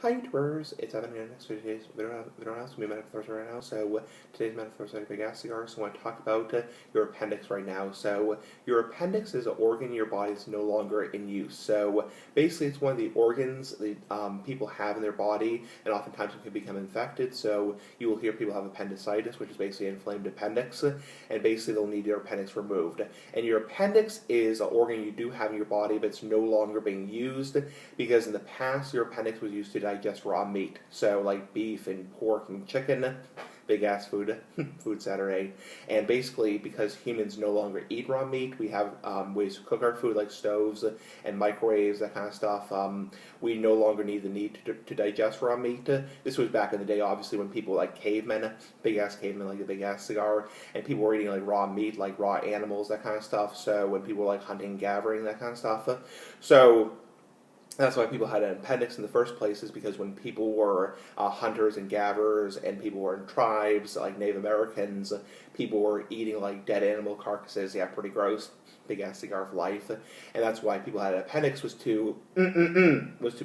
Hi YouTubers, it's Evan here. Next for today's video is going to be medical source right now. So today's medical source is big ass cigar. So I want to talk about your appendix right now. So your appendix is an organ in your body that's no longer in use. So basically it's one of the organs that people have in their body, and oftentimes it can become infected. So you will hear people have appendicitis, which is basically an inflamed appendix, and basically they'll need their appendix removed. And your appendix is an organ you do have in your body, but it's no longer being used because in the past your appendix was used to digest raw meat, so like beef and pork and chicken, big ass food Saturday. And basically because humans no longer eat raw meat, we have ways to cook our food like stoves and microwaves, that kind of stuff. We no longer need the need to digest raw meat. This was back in the day, obviously, when people like cavemen, big ass cavemen like the big ass cigar, and people were eating like raw meat, like raw animals, that kind of stuff. So when people were like hunting and gathering, that kind of stuff. So that's why people had an appendix in the first place, is because when people were hunters and gatherers, and people were in tribes like Native Americans, people were eating like dead animal carcasses. Yeah, pretty gross. Big ass cigar of life. And that's why people had an appendix, was to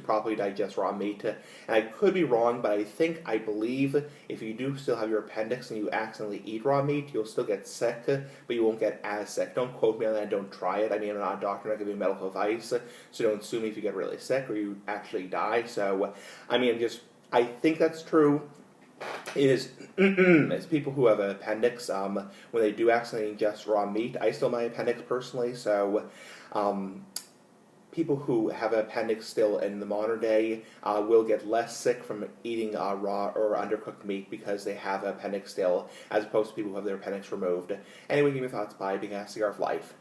properly digest raw meat. And I could be wrong, but I believe if you do still have your appendix and you accidentally eat raw meat, you'll still get sick, but you won't get as sick. Don't quote me on that, don't try it. I mean, I'm not a doctor, I'm not giving you medical advice, so don't sue me if you get really sick or you actually die. So, I mean, I think that's true. Is people who have an appendix, when they do accidentally ingest raw meat. I still have my appendix personally, so people who have an appendix still in the modern day will get less sick from eating raw or undercooked meat because they have an appendix still, as opposed to people who have their appendix removed. Anyway, give me your thoughts. Bye. Big ass cigar of life.